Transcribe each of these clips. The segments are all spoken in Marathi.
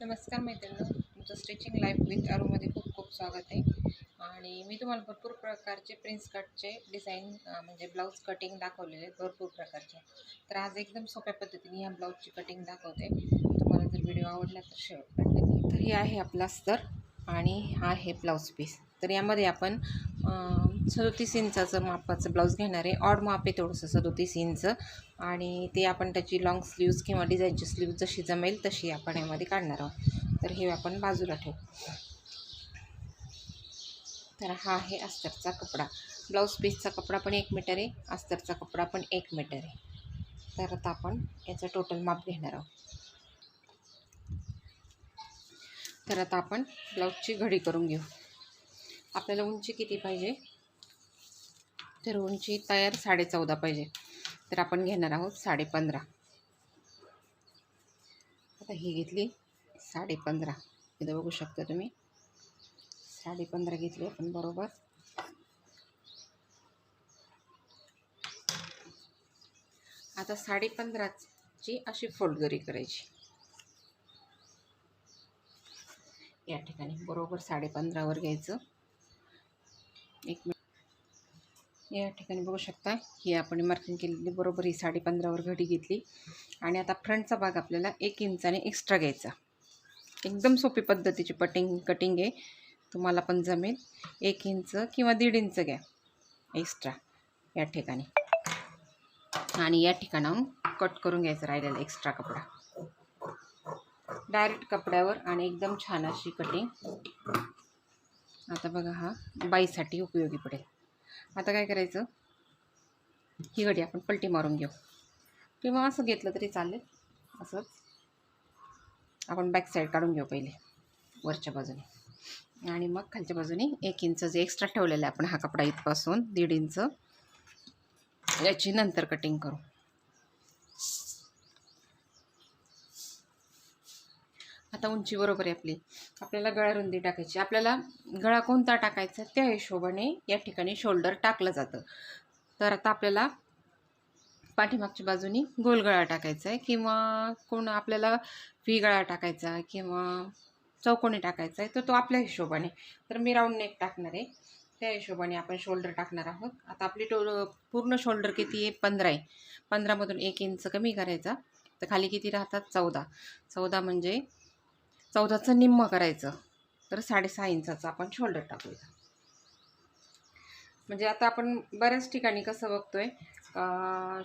नमस्कार मैत्रिणी, तुमचं स्टिचिंग लाईफ विथ आरूमध्ये खूप खूप स्वागत आहे. आणि मी तुम्हाला भरपूर प्रकारचे प्रिन्स कटचे डिझाईन म्हणजे ब्लाऊज कटिंग दाखवलेले आहेत, भरपूर प्रकारचे. तर आज एकदम सोप्या पद्धतीने ह्या ब्लाऊजची कटिंग दाखवते. तुम्हाला जर व्हिडिओ आवडला तर शेवटपर्यंत नक्की. तर हे आहे आपला अस्तर आणि हा आहे ब्लाऊज पीस. तर यामध्ये आपण 37 इंचाचं मापाचं ब्लाऊज घेणार आहे. ऑड माप आहे थोडंसं 37 इंच, आणि ते आपण त्याची लॉंग स्लीव्ज किंवा डिझाईनची स्लीव्ज जशी जमेल तशी आपण यामध्ये काढणार आहोत. तर हे आपण बाजूला ठेवू. तर हा आहे अस्तरचा कपडा. ब्लाऊज पीसचा कपडा पण 1 मीटर आहे, अस्तरचा कपडा पण 1 मीटर आहे. तर आता आपण याचं टोटल माप घेणार आहोत. तर आता आपण ब्लाऊजची घडी करून घेऊ. आपल्याला उंची किती पाहिजे? तर उंची तयार 14.5 पाहिजे. तर आपण घेणार आहोत 15.5. आता ही घेतली 15.5. इथं बघू शकता तुम्ही 15.5 घेतली आपण बरोबर. आता 15.5ची अशी फोल्डगरी करायची. या ठिकाणी बरोबर 15.5वर घ्यायचं. एक मिनिट. या ठिकाणी बघू शकता ही आपण मार्किंग केलेली बरोबर ही 15.5वर घडी घेतली. आणि आता फ्रंटचा भाग आपल्याला 1 इंचाने एक्स्ट्रा घ्यायचा. एकदम सोपी पद्धतीची कटिंग आहे, तुम्हाला पण जमेल. 1 इंच किंवा 1.5 इंच घ्या एक्स्ट्रा या ठिकाणी, आणि या ठिकाणाहून कट करून घ्यायचं राहिलेला एक्स्ट्रा कपडा डायरेक्ट कपड्यावर. आणि एकदम छान अशी कटिंग. आता बघा हा बाईसाठी उपयोगी पडेल. आता काय करायचं, ही घडी आपण पलटी मारून घेऊ किंवा असं घेतलं तरी चालेल. असंच आपण बॅक साईड काढून घेऊ पहिले वरच्या बाजूने, आणि मग खालच्या बाजूने 1 इंच जे एक्स्ट्रा ठेवलेलं आहे आपण हा कपडा इथपासून 1.5 इंच याची नंतर कटिंग करू. आता उंची बरोबर आहे आपली. आपल्याला गळा रुंदी टाकायची. आपल्याला गळा कोणता टाकायचा त्या हिशोबाने या ठिकाणी शोल्डर टाकलं जातं. तर आता आपल्याला पाठीमागच्या बाजूनी गोल गळा टाकायचा आहे, किंवा आपल्याला व्ही गळा टाकायचा आहे किंवा चौकोनी टाकायचा आहे, तर तो आपल्या हिशोबाने. तर मी राऊंड नेक टाकणार आहे, त्या हिशोबाने आपण शोल्डर टाकणार आहोत. आता आपली पूर्ण शोल्डर किती आहे? 15 आहे. 15मधून 1 इंच कमी करायचा, तर खाली किती राहतात? 14 म्हणजे 14चं निम्म करायचं. तर 6.5 इंचाचं आपण शोल्डर टाकूया. म्हणजे आता आपण बऱ्याच ठिकाणी कसं बघतोय,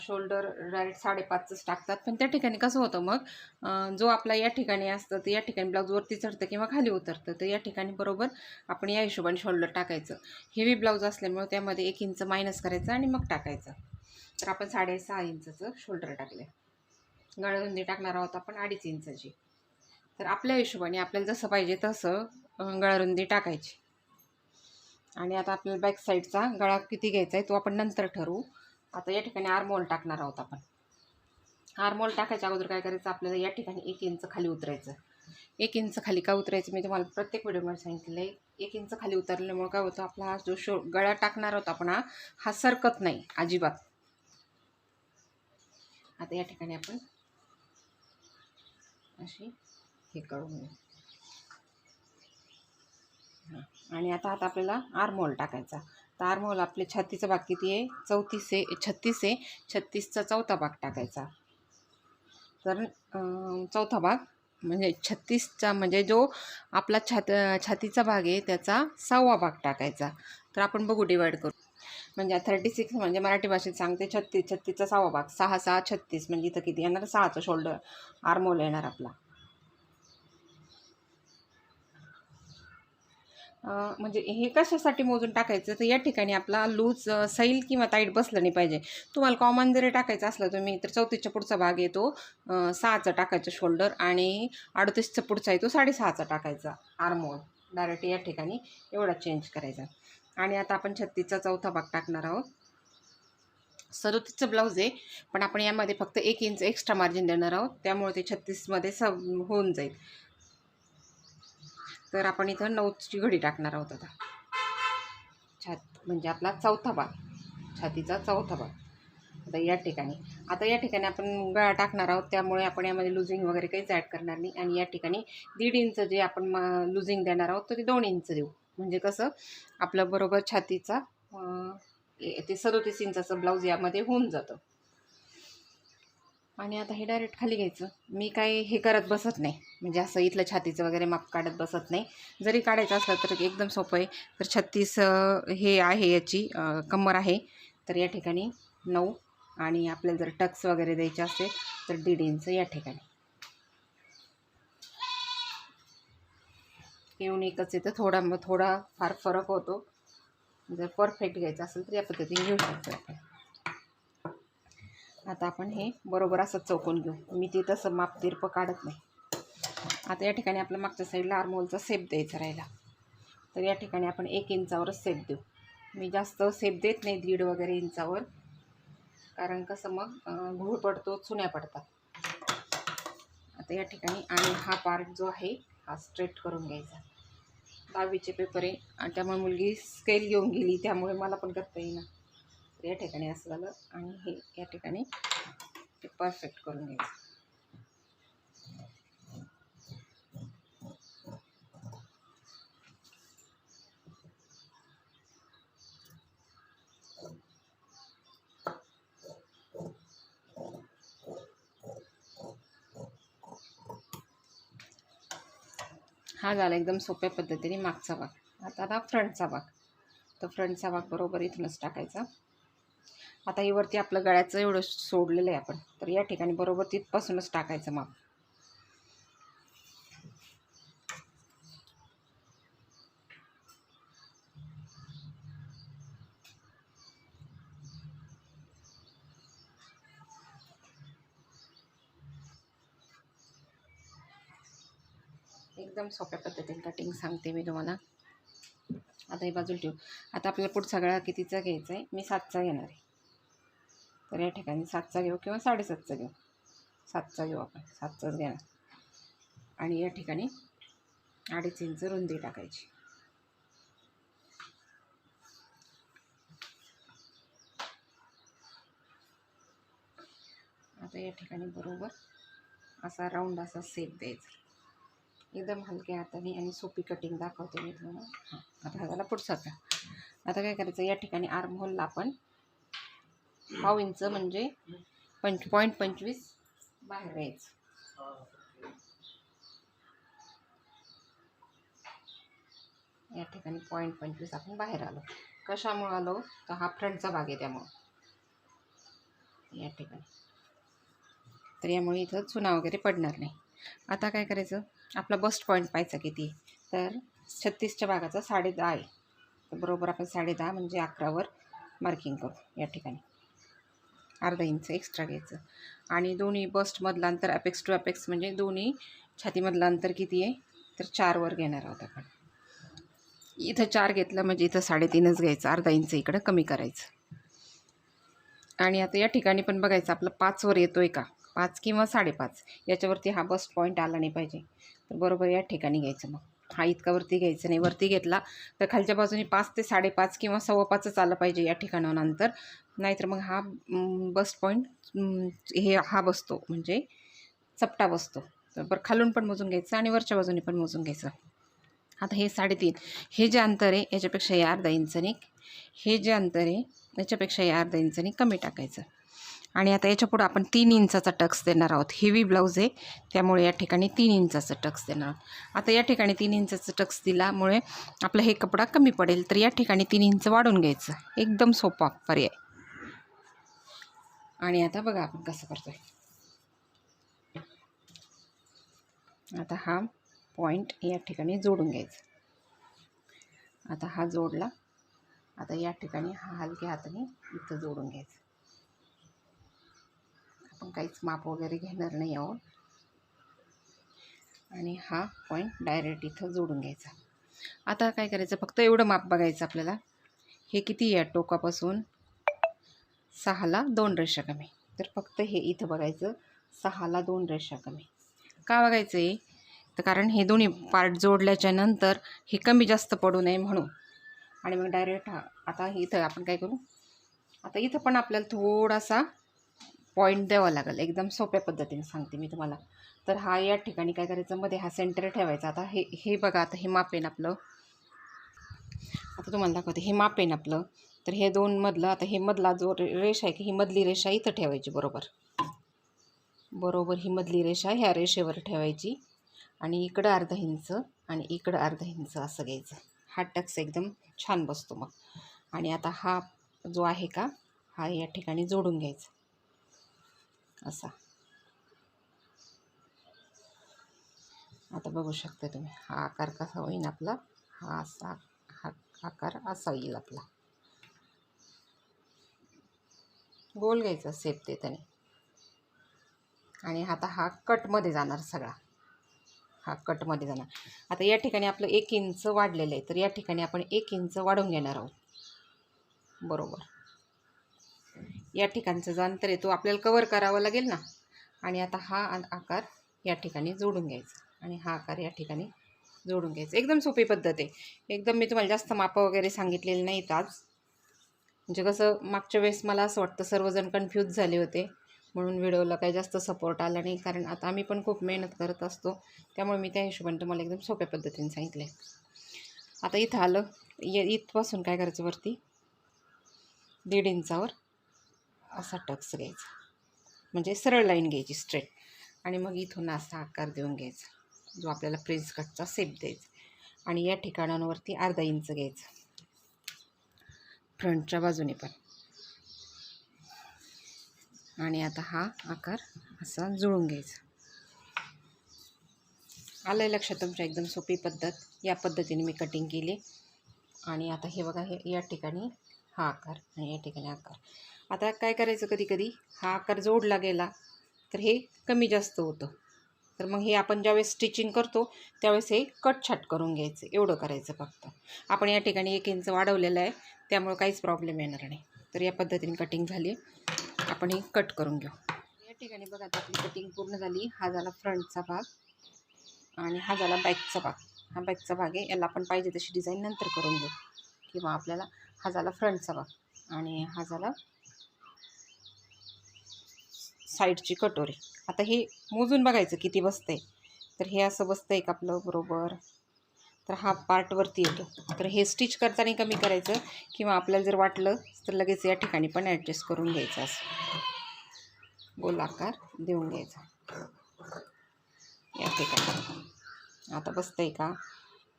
शोल्डर डायरेक्ट 5.5च टाकतात. पण त्या ठिकाणी कसं होतं मग, जो आपला या ठिकाणी असतं तर या ठिकाणी ब्लाऊजवरती चढतं किंवा खाली उतरतं, तर या ठिकाणी बरोबर आपण या हिशोबाने शोल्डर टाकायचं. हेवी ब्लाऊज असल्यामुळे त्यामध्ये 1 इंच मायनस करायचं आणि मग टाकायचं. तर आपण 6.5 इंचाचं शोल्डर टाकले. गळारुंदी टाकणार आहोत आपण 2.5 इंचाची. तर आपल्या हिशोबाने आपल्याला जसं पाहिजे तसं गळारुंदी टाकायची. आणि आता आपल्याला बॅक साईडचा गळा किती घ्यायचा आहे तो आपण नंतर ठरवू. आता या ठिकाणी आर्महोल टाकणार आहोत आपण. आर्महोल टाकायच्या अगोदर काय करायचं, आपल्याला या ठिकाणी 1 इंच खाली उतरायचं. 1 इंच खाली का उतरायचं मी तुम्हाला प्रत्येक व्हिडिओमध्ये सांगितलेलं आहे. 1 इंच खाली उतरल्यामुळे काय होतं, आपला हा जो गळा टाकणार आहोत आपण हा सरकत नाही अजिबात. आता या ठिकाणी आपण अशी हे करून घेऊ. आणि आता आपल्याला आर्महोल टाकायचा. तर आर्महोल आपले छातीचा भाग किती आहे? 36 आहे. 36चा चौथा भाग टाकायचा. तर चौथा भाग म्हणजे 36चा म्हणजे जो आपला छातीचा भाग आहे त्याचा 6वा भाग टाकायचा. तर आपण बघू डिवाईड करू. म्हणजे 36 म्हणजे मराठी भाषेत सांगते 36चा 6वा भाग. 6 6 36 म्हणजे इथं किती येणार? 6चं शोल्डर आर्महोल येणार आपला. म्हणजे हे कशासाठी मोजून टाकायचं, तर या ठिकाणी आपला लूज सैल किंवा टाईट बसलं नाही पाहिजे. तुम्हाला कॉमन जरी टाकायचं असलं तुम्ही, तर 34च्या पुढचा भाग येतो 6चा टाकायचं शोल्डर, आणि 38चा पुढचा आहे तो 6.5चा टाकायचा आर्महोल. डायरेक्ट या ठिकाणी एवढा चेंज करायचा. आणि आता आपण 36चा चौथा भाग टाकणार आहोत. 37चं ब्लाऊज आहे, पण आपण यामध्ये फक्त 1 इंच एक्स्ट्रा मार्जिन देणार आहोत, त्यामुळे ते 36मध्ये होऊन जाईल. तर आपण इथं 9ची घडी टाकणार आहोत. आता म्हणजे आपला चौथा भाग, छातीचा चौथा भाग. आता या ठिकाणी आपण गळा टाकणार आहोत, त्यामुळे आपण यामध्ये लुझिंग वगैरे काहीच ॲड करणार नाही. आणि या ठिकाणी 1.5 इंच जे आपण लुझिंग देणार आहोत तर ते 2 इंच देऊ. म्हणजे कसं आपलं बरोबर छातीचा ते 37 इंचाचं ब्लाऊज यामध्ये होऊन जातं. आणि आता हे डायरेक्ट खाली घ्यायचं. मी काय हे करत बसत नाही, म्हणजे असं इथलं छातीचं वगैरे माप काढत बसत नाही. जरी काढायचं असलं तर एकदम सोपं आहे. तर 36 हे आहे याची कमर आहे. तर या ठिकाणी 9 आणि आपल्याला जर टक्स वगैरे द्यायचे असेल तर 1.5 इंच या ठिकाणी. येऊन एकच येतं, थोडा फार फरक होतो. जर परफेक्ट घ्यायचं असेल तर या पद्धतीने घेऊ शकतो आपण. आता आपण हे बरोबर असं चौकून घेऊ. मी ते तसं माप तिरपं काढत नाही. आता या ठिकाणी आपल्या मागच्या साईडला आर्महोलचा शेप द्यायचा राहिला. तर या ठिकाणी आपण 1 इंचावरच शेप देऊ. मी जास्त शेप देत नाही 1.5 वगैरे इंचावर, कारण कसं मग घूळ पडतो, चुन्या पडतात. आता या ठिकाणी आणि हा पार्ट जो आहे हा स्ट्रेट करून घ्यायचा. 10वीचे पेपर आहे आणि त्यामुळे मुलगी स्केल घेऊन गेली, त्यामुळे मला पण करता येईना. तर या ठिकाणी असं झालं आणि हे या ठिकाणी ते परफेक्ट करून घ्यायचं. हा झाला एकदम सोप्या पद्धतीने मागचा भाग. आता फ्रंटचा भाग. तर फ्रंटचा भाग बरोबर इथूनच टाकायचा. आता हे वरती आपलं गळ्याचं एवढं सोडलेलं आहे आपण, तर या ठिकाणी बरोबर तिथपासूनच टाकायचं माप. एकदम सोप्या पद्धतीने कटिंग सांगते मी तुम्हाला. आता हे बाजूला ठेवू. आता आपल्याला पुढचा गळा कितीचा घ्यायचा आहे? मी 7चा घेणार आहे. तर या ठिकाणी 7चा घेऊ किंवा 7.5चा घेऊ. 7चा घेऊ आपण, 7चाच घेणार. आणि या ठिकाणी 2.5 इंच रुंदी टाकायची. आता या ठिकाणी बरोबर असा राऊंड असा शेप द्यायचा. एकदम हलक्या हाताने आणि सोपी कटिंग दाखवते मी तुम्हाला. हां, आता हा झाला पुढचाचा. आता काय करायचं, या ठिकाणी आर्महोलला आपण 1/2 इंच म्हणजे 0.25 बाहेर यायचं. या ठिकाणी 0.25 आपण बाहेर आलो. कशामुळे आलो? तर हा फ्रंटचा भाग आहे त्यामुळं. या ठिकाणी तर यामुळे इथं चुना वगैरे पडणार नाही. आता काय करायचं, आपला बस्ट पॉईंट पाहायचा किती, तर 36च्या भागाचा 10.5 आहे. तर बरोबर आपण 10.5 म्हणजे 11वर मार्किंग करू. या ठिकाणी 1/2 इंच एक्स्ट्रा घ्यायचं. आणि दोन्ही बस्टमधलं अंतर अपेक्स टू अपेक्स म्हणजे दोन्ही छातीमधलं अंतर किती आहे, तर 4वर घेणार आहोत आपण. इथं 4 घेतलं म्हणजे इथं 3.5च घ्यायचं, 1/2 इंच इकडं कमी करायचं. आणि आता या ठिकाणी पण बघायचं आपलं 5वर येतोय का, 5 किंवा 5.5 याच्यावरती हा बस्ट पॉईंट आला नाही पाहिजे. तर बरोबर या ठिकाणी घ्यायचं. मग हा इतका वरती घ्यायचं नाही. वरती घेतला तर खालच्या बाजूने 5 ते 5.5 किंवा 5.25च आलं पाहिजे या ठिकाणानंतर. नाहीतर मग हा बस्ट पॉईंट हा बसतो, म्हणजे चपटा बसतो. तर बरं खालून पण मोजून घ्यायचं आणि वरच्या बाजूने पण मोजून घ्यायचं. आता हे 3.5 हे जे अंतर आहे याच्यापेक्षा हे 1/2 इंचाने, हे जे अंतर आहे याच्यापेक्षा हे 1/2 इंचाने कमी टाकायचं. आणि आता याच्या पुढं आपण 3 इंचाचा टक्स देणार आहोत. हेवी ब्लाऊज आहे त्यामुळे या ठिकाणी 3 इंचाचा टक्स देणार आहोत. आता या ठिकाणी 3 इंचाचा टक्स दिल्यामुळे आपला हे कपडा कमी पडेल, तर या ठिकाणी 3 इंच वाढून घ्यायचं. एकदम सोपा पर्याय. आणि आता बघा आपण कसं करतोय. आता हा पॉईंट या ठिकाणी जोडून घ्यायचा. आता हा जोडला. आता या ठिकाणी हा हलक्या हाताने इथं जोडून घ्यायचं. आपण काहीच माप वगैरे घेणार नाही आहोत. आणि हा पॉईंट डायरेक्ट इथं जोडून घ्यायचा. आता काय करायचं, फक्त एवढं माप बघायचं आपल्याला. हे किती आहे टोकापासून, 6ला 2 रेषा कमी. तर फक्त हे इथं बघायचं, 6ला 2 रेषा कमी. का बघायचं आहे, तर कारण हे दोन्ही पार्ट जोडल्याच्या नंतर हे कमी जास्त पडू नये म्हणून. आणि मग डायरेक्ट आता इथं आपण काय करू, आता इथं पण आपल्याला थोडासा पॉईंट द्यावा लागेल. एकदम सोप्या पद्धतीने सांगते मी तुम्हाला. तर हा या ठिकाणी काय करायचं, मध्ये हा सेंटर ठेवायचा. आता हे बघा, आता हे माप आहे ना आपलं. आता तुम्हाला दाखवते, हे माप आहे ना आपलं. तर हे दोन मधलं, आता हे मधला जो रेषा आहे की ही मधली रेषा इथं ठेवायची बरोबर. ही मधली रेषा ह्या रेषेवर ठेवायची आणि इकडं अर्धा इंच आणि इकडं अर्धा इंच असं घ्यायचं. हा टक्स एकदम छान बसतो मग. आणि आता हा जो आहे का, हा या ठिकाणी जोडून घ्यायचा असा. आता बघू शकता तुम्ही हा आकार कसा होईल आपला. हा असा, हा आकार असा येईल आपला. गोल घ्यायचा शेप देताना. आणि आता हा कटमध्ये जाणार सगळा. हा कटमध्ये जाणार. आता या ठिकाणी आपलं 1 इंच वाढलेलं आहे, तर या ठिकाणी आपण 1 इंच वाढवून घेणार आहोत. बरोबर या ठिकाणचं जो अंतर आहे तो आपल्याला कवर करावा लागेल ना. आणि आता हा आकार या ठिकाणी जोडून घ्यायचा आणि हा आकार या ठिकाणी जोडून घ्यायचा. एकदम सोपी पद्धत आहे. एकदम मी तुम्हाला जास्त मापं वगैरे सांगितलेले नाहीत आज. म्हणजे कसं मागच्या वेळेस मला असं वाटतं सर्वजण कन्फ्यूज झाले होते, म्हणून व्हिडिओला काही जास्त सपोर्ट आला नाही. कारण आता आम्ही पण खूप मेहनत करत असतो, त्यामुळे मी त्या हिशोबाने तुम्हाला एकदम सोप्या पद्धतीने सांगितले. आता इथं आलं, इथपासून काय करायचं, वरती 1.5 इंचावर असा टक्स घ्यायचा. म्हणजे सरळ लाईन घ्यायची स्ट्रेट. आणि मग इथून असा आकार देऊन घ्यायचा जो आपल्याला प्रिन्स कटचा शेप द्यायचा. आणि या ठिकाणांवरती अर्धा इंच घ्यायचं फ्रंटच्या बाजूने पण. आणि आता हा आकार असा जुळून घ्यायचा. आलं लक्षात तुमच्या, एकदम सोपी पद्धत. या पद्धतीने मी कटिंग केली. आणि आता हे बघा, हे या ठिकाणी हा आकार आणि या ठिकाणी आकार. आता काय करायचं, कधी कधी हा आकार जोडला गेला तर हे कमी जास्त होतं. तर मग हे आपण ज्यावेळेस स्टिचिंग करतो त्यावेळेस हे कट छाट करून घ्यायचं. एवढं करायचं फक्त. आपण या ठिकाणी 1 इंच वाढवलेलं आहे, त्यामुळे काहीच प्रॉब्लेम येणार नाही. तर या पद्धतीने कटिंग झाली. आपण हे कट करून घेऊ. या ठिकाणी बघा, आता आपली कटिंग पूर्ण झाली. हा झाला फ्रंटचा भाग आणि हा झाला बॅकचा भाग. हा बॅकचा भाग आहे, याला आपण पाहिजे तशी डिझाईन नंतर करून घेऊ. किंवा आपल्याला हा झाला फ्रंटचा भाग आणि हा झाला साईडची कटोरी. आता हे मोजून बघायचं किती बसतंय. तर हे असं बसतंय का आपलं बरोबर. तर हा पार्ट वरती येतो. तर हे स्टिच करताना कमी करायचं, किंवा आपल्याला जर वाटलं तर लगेच या ठिकाणी पण ॲडजस्ट करून घ्यायचं. असं गोल आकार देऊन घ्यायचा या ठिकाणी. आता बसतंय का.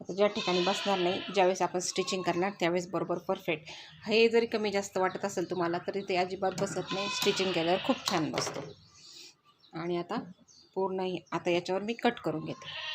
आता ज्या ठिकाणी बसणार नाही, ज्यावेळेस आपण स्टिचिंग करणार त्यावेळेस बरोबर परफेक्ट. हे जरी कमी जास्त वाटत असेल तुम्हाला तरी ते अजिबात बसत नाही. स्टिचिंग केल्यावर खूप छान बसतो. आणि आता पूर्ण आता याच्यावर मी कट करून घेते.